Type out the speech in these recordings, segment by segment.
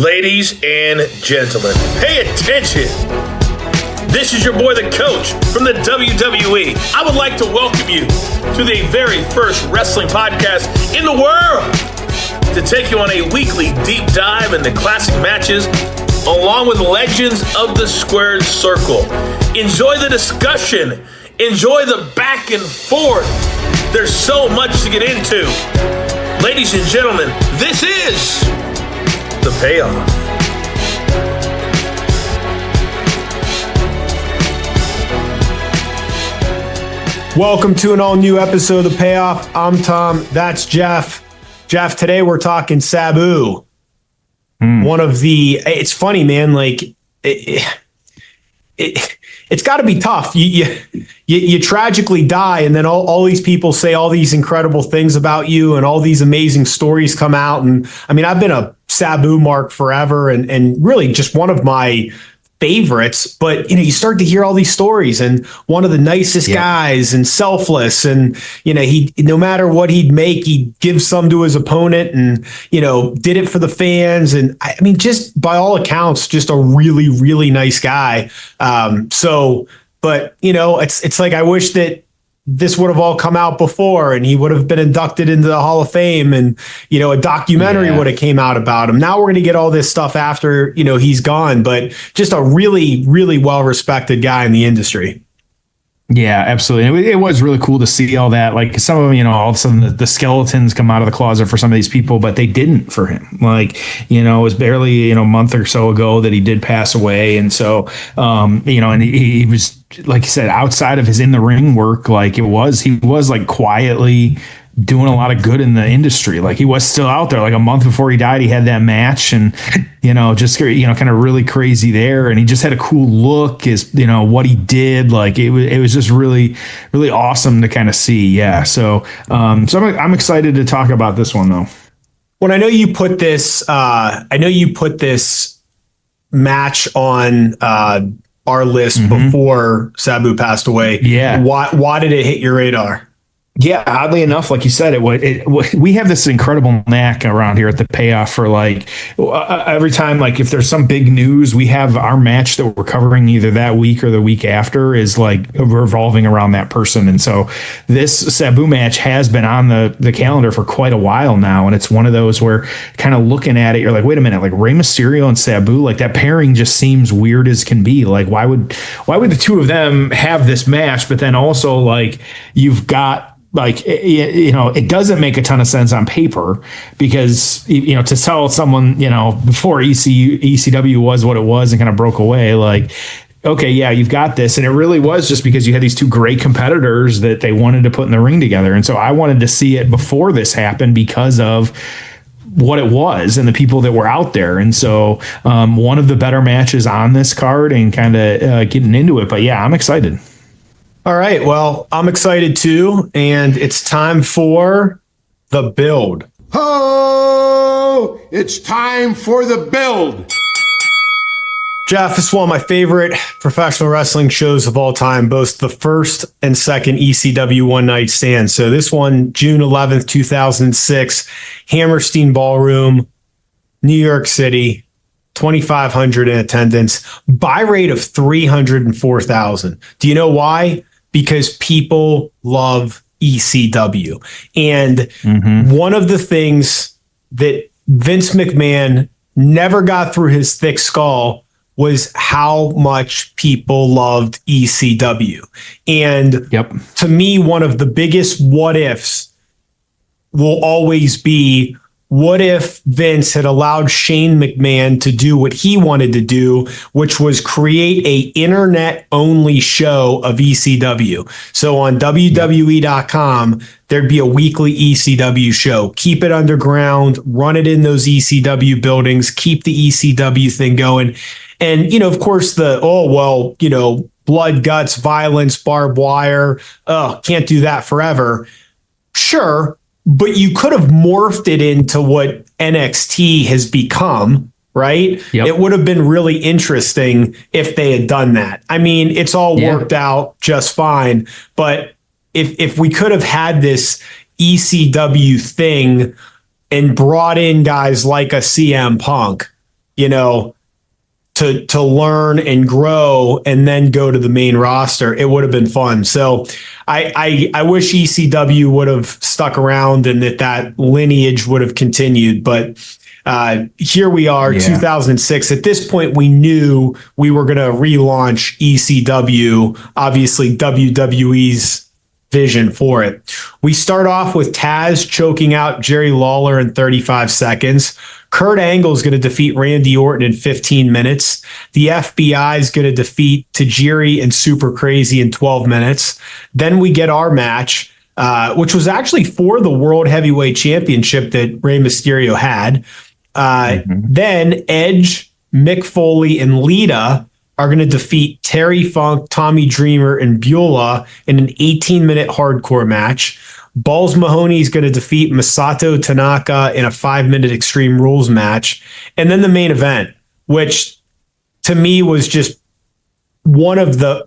Ladies and gentlemen, pay attention. This is your boy, the coach from the WWE. I would like to welcome you to the very first wrestling podcast in the world to take you on a weekly deep dive into classic matches along with legends of the squared circle. Enjoy the discussion. Enjoy the back and forth. There's so much to get into. Ladies and gentlemen, this is The Payoff. Welcome to an all-new episode of The Payoff. I'm Tom. That's Jeff. Jeff, today we're talking Sabu. One of the... It's funny, man. Like, it's got to be tough. You tragically die, and then all these people say all these incredible things about you, and all these amazing stories come out. And I mean, I've been a Sabu mark forever, and really just one of my favorites. But you start to hear all these stories, and one of the nicest guys, and selfless, and he, no matter what he'd make, he'd give some to his opponent, and did it for the fans. And I mean, just by all accounts, just a really, really nice guy. But it's like, I wish that this would have all come out before, and he would have been inducted into the Hall of Fame, and a documentary would have came out about him. Now we're going to get all this stuff after he's gone, but just a really, really well respected guy in the industry. Yeah, absolutely. It was really cool to see all that. Like, some of them, all of a sudden the skeletons come out of the closet for some of these people, but they didn't for him. Like, it was barely, a month or so ago that he did pass away. And so, and he was, like you said, outside of his in the ring work, like he was like quietly doing a lot of good in the industry. Like, he was still out there. Like, a month before he died, he had that match, and just kind of really crazy there. And he just had a cool look, is what he did. Like, it was just really, really awesome to kind of see. Yeah. So I'm excited to talk about this one, though. When I know you put this match on our list before Sabu passed away. Yeah. Why did it hit your radar? Yeah, oddly enough, like you said, we have this incredible knack around here at The Payoff for, like, every time, like, if there's some big news, we have our match that we're covering either that week or the week after is like revolving around that person. And so this Sabu match has been on the calendar for quite a while now, and it's one of those where, kind of looking at it, you're like, wait a minute, like Rey Mysterio and Sabu, like, that pairing just seems weird as can be. Like, why would the two of them have this match? But then also, like, you've got, like, it doesn't make a ton of sense on paper, because, to tell someone, before ECW was what it was and kind of broke away, like, okay, yeah, you've got this. And it really was just because you had these two great competitors that they wanted to put in the ring together. And so I wanted to see it before this happened because of what it was and the people that were out there. And so one of the better matches on this card, and kind of getting into it. But yeah, I'm excited. All right. Well, I'm excited too. And it's time for the build. Oh, it's time for the build. Jeff, this is one of my favorite professional wrestling shows of all time, both the first and second ECW One Night Stand. So this one, June 11th, 2006, Hammerstein Ballroom, New York City, 2,500 in attendance, buy rate of 304,000. Do you know why? Because people love ECW. And one of the things that Vince McMahon never got through his thick skull was how much people loved ECW. And to me, one of the biggest what ifs will always be, what if Vince had allowed Shane McMahon to do what he wanted to do, which was create a internet-only show of ECW? So on WWE.com, there'd be a weekly ECW show. Keep it underground, run it in those ECW buildings, keep the ECW thing going. And, of course, blood, guts, violence, barbed wire, can't do that forever. Sure. But you could have morphed it into what NXT has become, right? Yep. It would have been really interesting if they had done that. I mean, it's all worked out just fine. But if we could have had this ECW thing and brought in guys like a CM Punk, to learn and grow and then go to the main roster. It would have been fun. So I wish ECW would have stuck around and that lineage would have continued. But here we are, 2006. At this point, we knew we were going to relaunch ECW, obviously WWE's vision for it. We start off with Taz choking out Jerry Lawler in 35 seconds. Kurt Angle is going to defeat Randy Orton in 15 minutes. The FBI is going to defeat Tajiri and Super Crazy in 12 minutes. Then we get our match, which was actually for the World Heavyweight Championship that Rey Mysterio had. Then Edge, Mick Foley, and Lita are going to defeat Terry Funk, Tommy Dreamer, and Beulah in an 18-minute hardcore match. Balls Mahoney is going to defeat Masato Tanaka in a 5-minute Extreme Rules match. And then the main event, which to me was just one of the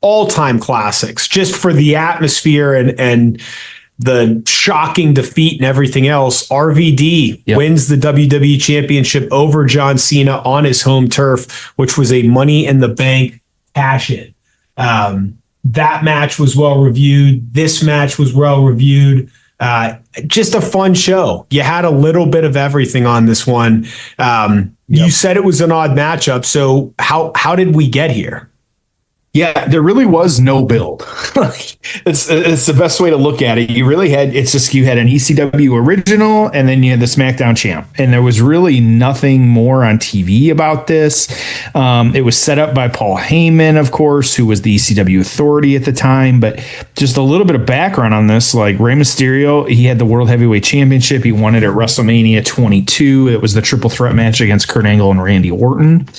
all-time classics, just for the atmosphere and the shocking defeat and everything else. RVD wins the WWE Championship over John Cena on his home turf, which was a Money in the Bank cash-in. That match was well reviewed. This match was well reviewed. Just a fun show. You had a little bit of everything on this one. You said it was an odd matchup. So how did we get here? Yeah, there really was no build. It's the best way to look at it. You really had, you had an ECW original and then you had the SmackDown champ. And there was really nothing more on TV about this. It was set up by Paul Heyman, of course, who was the ECW authority at the time. But just a little bit of background on this, like Rey Mysterio, he had the World Heavyweight Championship. He won it at WrestleMania 22. It was the triple threat match against Kurt Angle and Randy Orton.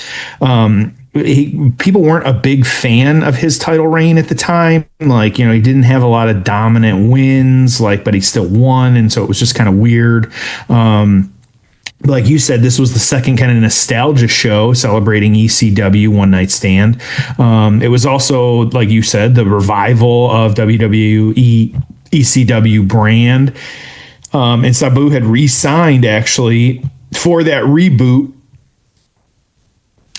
People weren't a big fan of his title reign at the time. Like, he didn't have a lot of dominant wins, but he still won. And so it was just kind of weird. Like you said, this was the second kind of nostalgia show celebrating ECW One Night Stand. It was also, like you said, the revival of WWE ECW brand. And Sabu had re-signed actually for that reboot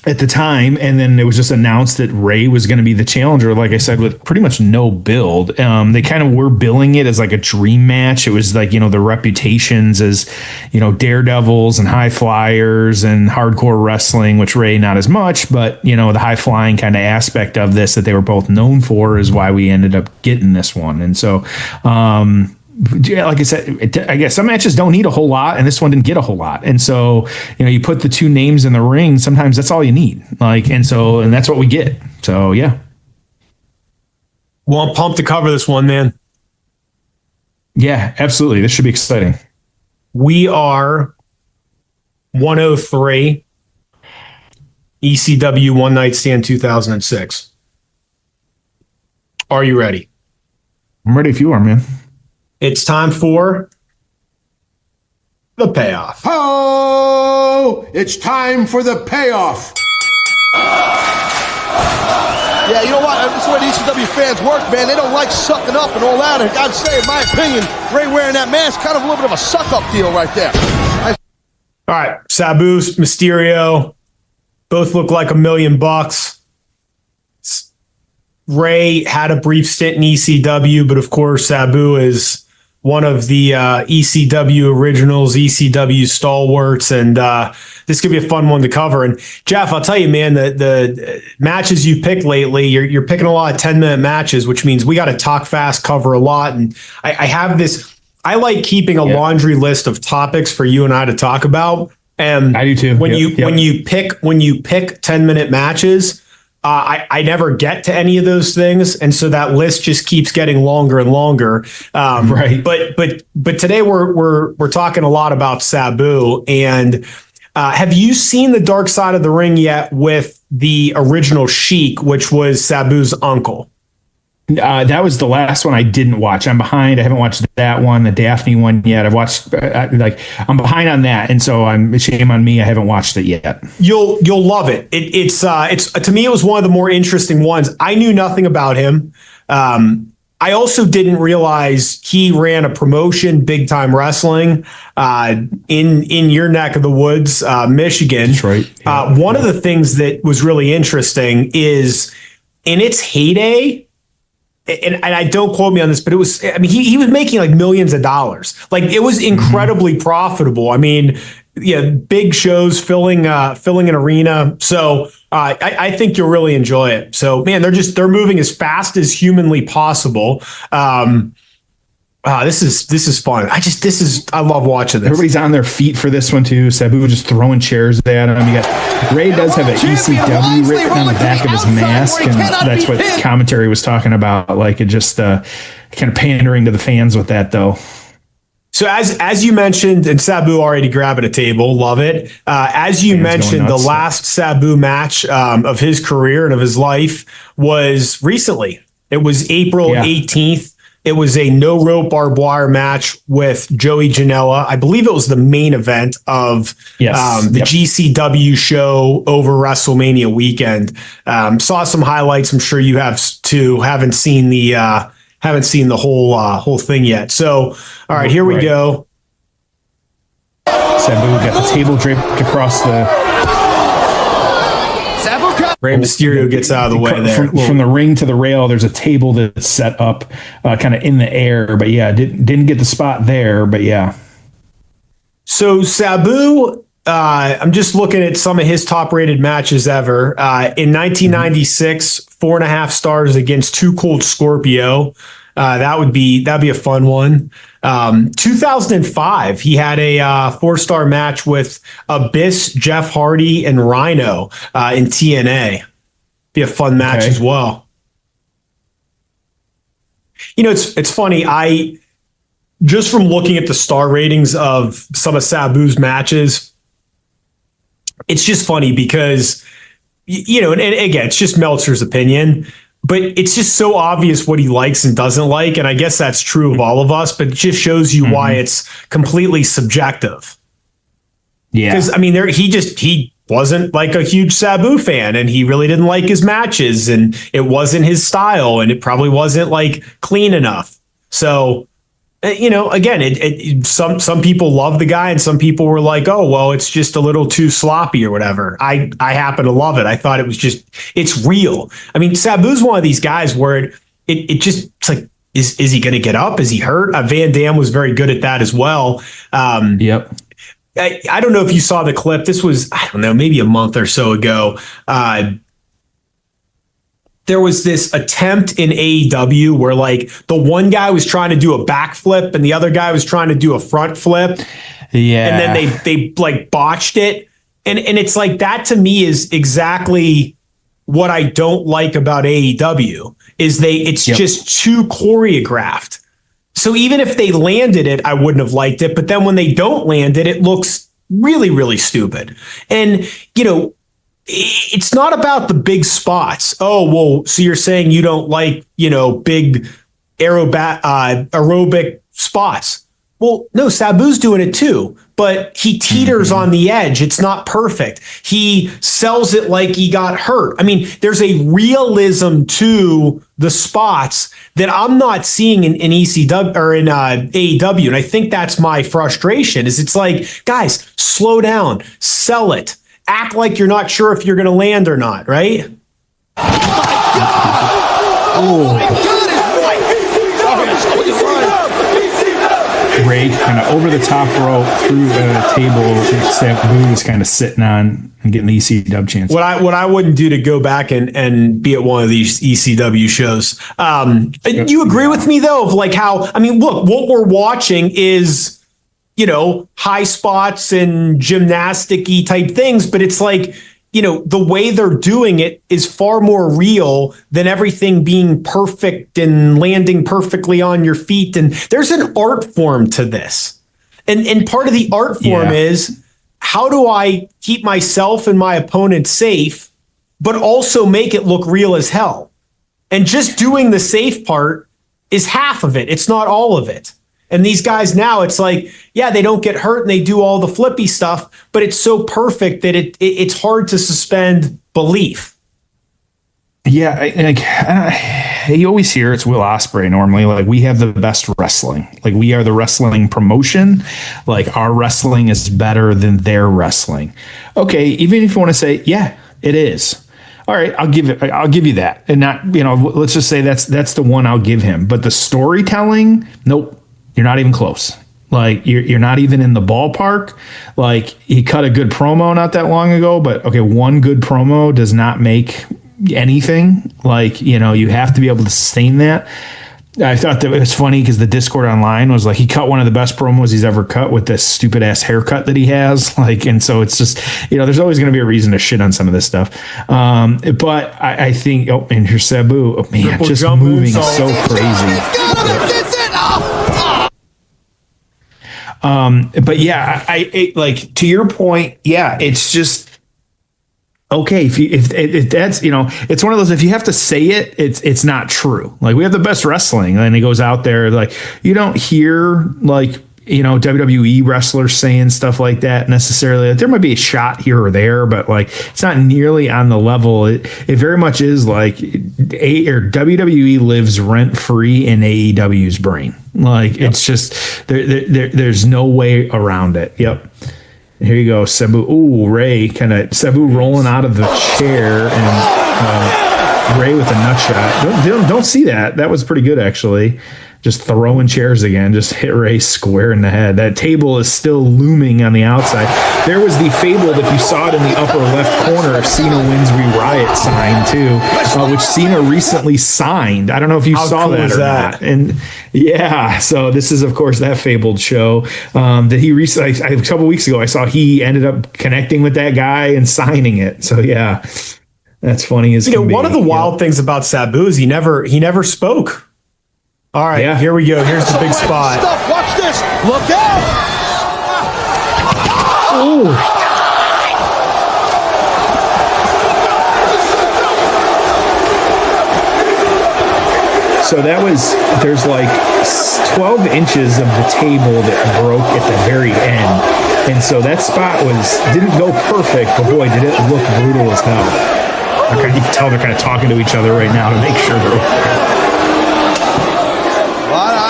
at the time, and then it was just announced that Rey was going to be the challenger, like I said, with pretty much no build. They kind of were billing it as like a dream match. It was like, the reputations as, daredevils and high flyers and hardcore wrestling, which Rey not as much, but, the high flying kind of aspect of this that they were both known for is why we ended up getting this one. And so, like I said, I guess some matches don't need a whole lot, and this one didn't get a whole lot. And so, you put the two names in the ring, sometimes that's all you need. And that's what we get. So, yeah. Well, I'm pumped to cover this one, man. Yeah, absolutely. This should be exciting. We are 103 ECW One Night Stand 2006. Are you ready? I'm ready if you are, man. It's time for the payoff. Oh, it's time for the payoff. Yeah, you know what? That's the way the ECW fans work, man. They don't like sucking up and all that. And I gotta say, in my opinion, Rey wearing that mask, kind of a little bit of a suck-up deal right there. All right, Sabu, Mysterio, both look like $1 million. Rey had a brief stint in ECW, but of course, Sabu is one of the ECW originals, ECW stalwarts, and this could be a fun one to cover. And Jeff, I'll tell you, man, the matches you've picked lately, you're picking a lot of 10-minute matches, which means we got to talk fast, cover a lot. And I have this. I like keeping a laundry list of topics for you and I to talk about. And I do too. When you pick 10-minute matches, I never get to any of those things, and so that list just keeps getting longer and longer. Right. But today we're talking a lot about Sabu. And have you seen The Dark Side of the Ring yet with the original Sheik, which was Sabu's uncle? That was the last one I didn't watch. I'm behind. I haven't watched that one, the Daphne one yet. I've watched I'm behind on that, and so shame on me. I haven't watched it yet. You'll love it. It's to me it was one of the more interesting ones. I knew nothing about him. I also didn't realize he ran a promotion, Big Time Wrestling, in your neck of the woods, Michigan. Detroit. One of the things that was really interesting is in its heyday, and I don't quote me on this, but it was, I mean, he was making like millions of dollars. Like it was incredibly profitable. I mean, yeah, big shows, filling an arena. So I think you'll really enjoy it. So man, they're moving as fast as humanly possible. This is fun. I love watching this. Everybody's on their feet for this one too. Sabu just throwing chairs at him. You got Ray does have an ECW written on the back of his mask, and that's what commentary was talking about. Like it just kind of pandering to the fans with that though. So as you mentioned, and Sabu already grabbing a table, love it. As you mentioned, the last Sabu match of his career and of his life was recently. It was April 18th. It was a no rope barbed wire match with Joey Janela. I believe it was the main event of the GCW show over WrestleMania weekend. Saw some highlights. I'm sure you have too. Haven't seen the whole thing yet. So, all right, here we go. Sabu got the table draped across the. Rey Mysterio gets out of the way there. From the ring to the rail, there's a table that's set up kind of in the air. But yeah, didn't get the spot there. But yeah. So Sabu, I'm just looking at some of his top-rated matches ever. In 1996, 4.5 stars against Too Cold Scorpio. That'd be a fun one. 2005, he had a 4-star match with Abyss, Jeff Hardy, and Rhino in TNA. Be a fun match as well. You know, it's funny. I just from looking at the star ratings of some of Sabu's matches, it's just funny because you know, and again, it's just Meltzer's opinion. But it's just so obvious what he likes and doesn't like. And I guess that's true of all of us, but it just shows you why it's completely subjective. Yeah. Because, I mean, he wasn't like a huge Sabu fan, and he really didn't like his matches, and it wasn't his style, and it probably wasn't like clean enough. So, you know, again, some people love the guy, and some people were like, oh, well, it's just a little too sloppy or whatever. I happen to love it. I thought it was it's real. I mean, Sabu's one of these guys where it's like, is he going to get up? Is he hurt? Van Dam was very good at that as well. Yep. I don't know if you saw the clip. This was, I don't know, maybe a month or so ago. There was this attempt in AEW where like the one guy was trying to do a backflip and the other guy was trying to do a front flip. Yeah. And then they like botched it. And it's like that to me is exactly what I don't like about AEW is it's just too choreographed. So even if they landed it, I wouldn't have liked it. But then when they don't land it, it looks really, really stupid. And, you know, it's not about the big spots. Oh, well, so you're saying you don't like, you know, big aerobic spots. Well, no, Sabu's doing it too, but he teeters on the edge. It's not perfect. He sells it like he got hurt. I mean, there's a realism to the spots that I'm not seeing in ECW or in AEW. And I think that's my frustration is it's like, guys, slow down, sell it. Act like you're not sure if you're going to land or not, right? Oh my God! Ray kind of over the top rope through the table that Sabu is kind of sitting on and getting the ECW chance. What I wouldn't do to go back and be at one of these ECW shows. You agree with me though of like how, I mean, look, what we're watching is, you know, high spots and gymnastic-y type things, but it's like, you know, the way they're doing it is far more real than everything being perfect and landing perfectly on your feet. And there's an art form to this. And part of the art form is how do I keep myself and my opponent safe, but also make it look real as hell? And just doing the safe part is half of it. It's not all of it. And these guys now, it's like, yeah, they don't get hurt and they do all the flippy stuff, but it's so perfect that it's hard to suspend belief. Yeah, you always hear it's Will Ospreay normally, like, we have the best wrestling. Like, we are the wrestling promotion. Like, our wrestling is better than their wrestling. Okay, even if you want to say, yeah, it is. All right, I'll give you that. And not, let's just say that's the one I'll give him. But the storytelling, nope, you're not even close. Like, you're not even in the ballpark. Like, he cut a good promo not that long ago, but okay, one good promo does not make anything. Like, you have to be able to sustain that. I thought that it was funny because the Discord online was like, he cut one of the best promos he's ever cut with this stupid ass haircut that he has. Like, and so it's just, there's always going to be a reason to shit on some of this stuff. But I think, and here's Sabu, man, just moving so crazy. But yeah, I like, to your point, yeah, it's just, okay, if that's, it's one of those, if you have to say it, it's not true. Like, we have the best wrestling, and he goes out there, like, you don't hear, like, WWE wrestlers saying stuff like that necessarily. Like, there might be a shot here or there, but like, it's not nearly on the level. It very much is like WWE lives rent free in AEW's brain. Like, it's just there's no way around it. Yep. Here you go, Sabu. Ooh, Rey Sabu rolling out of the chair, and Rey with a nut shot. Don't see that. That was pretty good, actually. Just throwing chairs again, just hit Rey square in the head. That table is still looming on the outside. There was the fabled, if you saw it in the upper left corner, Cena wins We Riot sign too, which Cena recently signed. I don't know if you saw cool that or not. And yeah, so this is, of course, that fabled show that he recently, a couple weeks ago, I saw he ended up connecting with that guy and signing it. So yeah, that's funny as can be. One of the wild things about Sabu is he never spoke. All right, Here we go. Here's the big spot. Watch this. Look out. Ooh. So there's like 12 inches of the table that broke at the very end. And so that spot didn't go perfect, but boy, did it look brutal as hell. You can tell they're kind of talking to each other right now to make sure they're...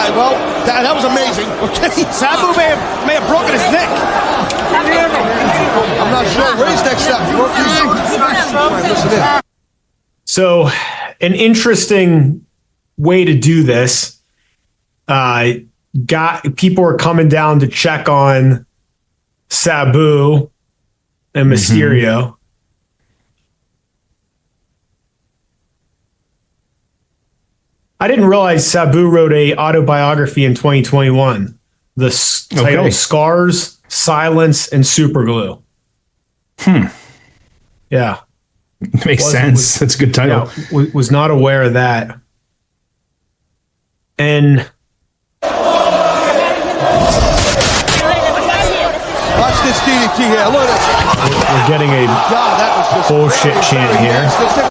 Well, that was amazing. Okay, Sabu may have broken his neck. I'm not sure. Ray's next step. So, an interesting way to do this. People are coming down to check on Sabu and Mysterio. Mm-hmm. I didn't realize Sabu wrote a autobiography in 2021. The title Scars, Silence, and Superglue. Yeah. Makes sense. That's a good title. Yeah, was not aware of that. And watch this DDT here. Look at this. We're getting a bullshit chant here.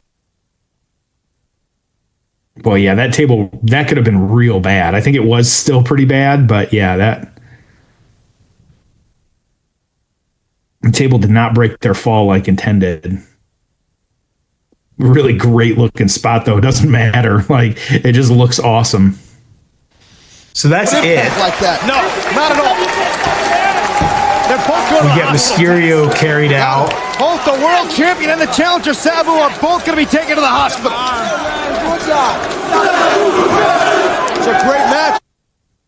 Well, yeah, that table, that could have been real bad. I think it was still pretty bad, but yeah, the table did not break their fall like intended. Really great looking spot, though. It doesn't matter. Like, it just looks awesome. So that's it. Like that. No, not at all. They're both going we get Mysterio carried out. Both the world champion and the challenger Sabu are both going to be taken to the hospital. It's a great match.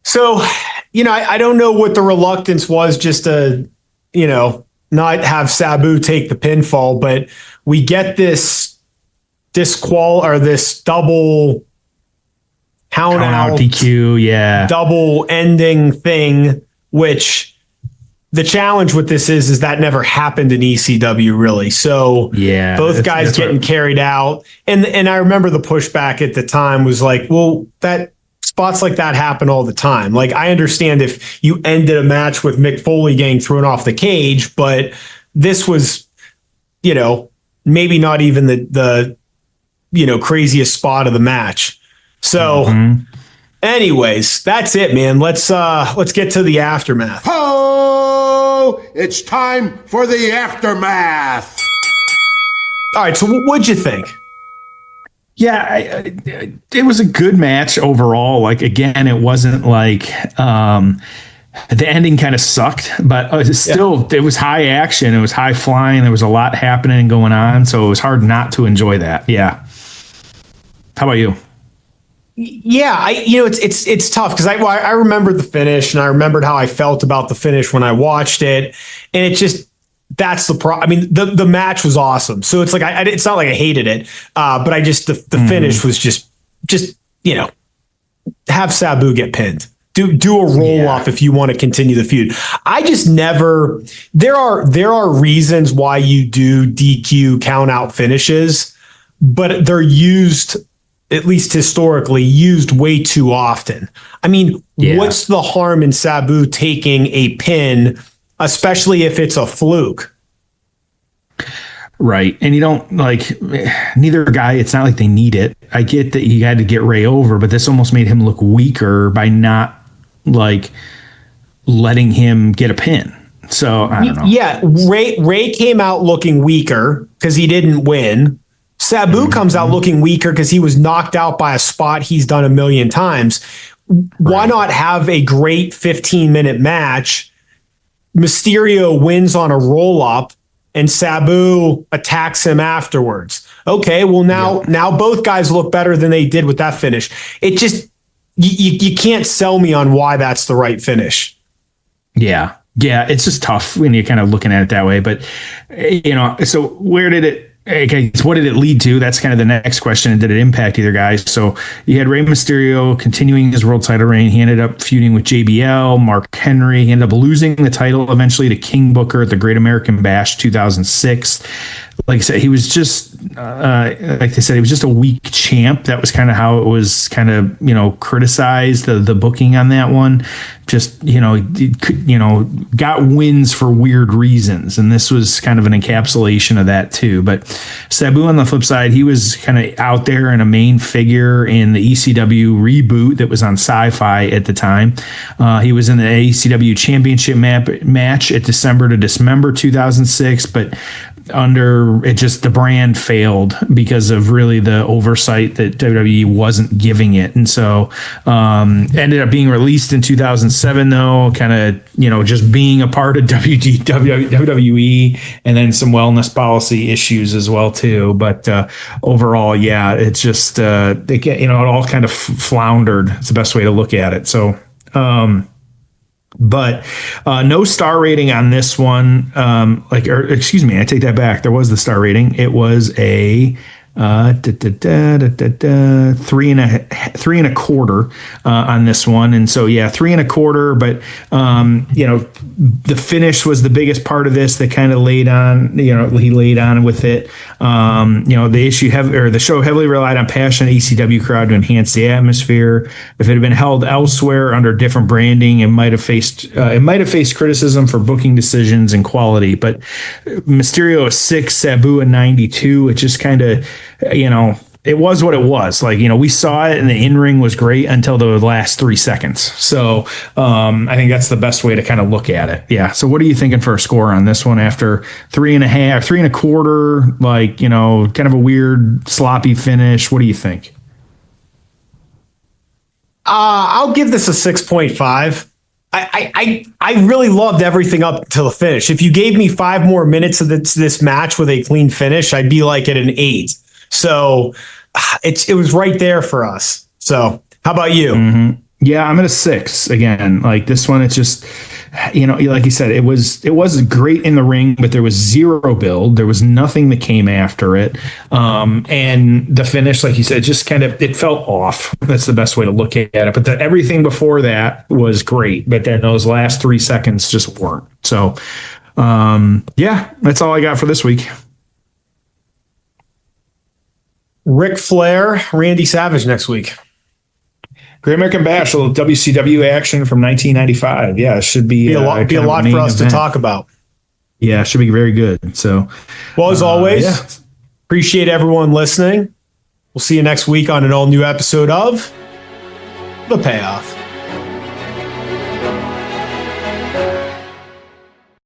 So, I don't know what the reluctance was just to, not have Sabu take the pinfall, but we get this double count out DQ, double ending thing, which the challenge with this is that never happened in ECW really. So both guys getting carried out. And I remember the pushback at the time was like, well, that spots like that happen all the time. Like, I understand if you ended a match with Mick Foley getting thrown off the cage, but this was, maybe not even the craziest spot of the match. So anyways, that's it, man. Let's get to the aftermath. Oh, it's time for the aftermath. All right, so what'd you think? Yeah, it was a good match overall. Like, again, it wasn't like the ending kind of sucked, but it was high action. It was high flying. There was a lot happening and going on. So it was hard not to enjoy that. Yeah. How about you? Yeah, it's tough because I remembered the finish and I remembered how I felt about the finish when I watched it, and it just that's the problem. I mean, the match was awesome, so it's like it's not like I hated it, but I just the finish was just have Sabu get pinned. Do a roll off if you want to continue the feud. I just never. There are reasons why you do DQ count out finishes, but they're used, at least historically, used way too often. I mean, what's the harm in Sabu taking a pin, especially if it's a fluke? Right. And you don't neither guy, it's not like they need it. I get that you had to get Ray over, but this almost made him look weaker by not letting him get a pin. So I don't know. Yeah. Ray came out looking weaker because he didn't win. Sabu comes out looking weaker because he was knocked out by a spot he's done a million times. Why not have a great 15-minute match? Mysterio wins on a roll-up, and Sabu attacks him afterwards. Okay, well now both guys look better than they did with that finish. It just you can't sell me on why that's the right finish. Yeah, it's just tough when you're kind of looking at it that way. But so where did it? Okay, so what did it lead to? That's kind of the next question. Did it impact either guy? So you had Rey Mysterio continuing his world title reign. He ended up feuding with JBL, Mark Henry. He ended up losing the title eventually to King Booker at the Great American Bash 2006. Like I said, he was just, like they said, he was just a weak champ. That was kind of how it was kind of, criticized, the booking on that one. Just, got wins for weird reasons. And this was kind of an encapsulation of that too. But Sabu, on the flip side, he was kind of out there and a main figure in the ECW reboot that was on Sci-Fi at the time. He was in the ECW championship match at December to Dismember 2006, but the brand failed because of really the oversight that WWE wasn't giving it. And so ended up being released in 2007 though, kind of, just being a part of WWE, and then some wellness policy issues as well too. But overall, it's just, it all kind of floundered. It's the best way to look at it. So, but no star rating on this one. Excuse me, I take that back. There was the star rating. It was a 3.25 on this one. And so 3.25, but the finish was the biggest part of this that kind of laid on, he laid on with it. The show heavily relied on passionate ECW crowd to enhance the atmosphere. If it had been held elsewhere under different branding, it might have faced criticism for booking decisions and quality. But Mysterio is 6, Sabu a 92. It just kind of, it was what it was. We saw it and the in-ring was great until the last 3 seconds. So I think that's the best way to kind of look at it. Yeah. So what are you thinking for a score on this one after 3.25, kind of a weird sloppy finish? What do you think? I'll give this a 6.5. I really loved everything up till the finish. If you gave me 5 more minutes of this match with a clean finish, I'd be like at an 8. So it was right there for us. So how about you? Mm-hmm. Yeah, I'm at a 6 again. Like this one, it's just, like you said, it was great in the ring, but there was zero build. There was nothing that came after it. And the finish, like you said, just kind of, it felt off. That's the best way to look at it. But everything before that was great. But then those last 3 seconds just weren't. So, that's all I got for this week. Ric Flair, Randy Savage next week. Great American Bash, a little WCW action from 1995. Yeah, it should be a lot for us to talk about. Yeah, it should be very good. So, well, as always, appreciate everyone listening. We'll see you next week on an all new episode of The Payoff.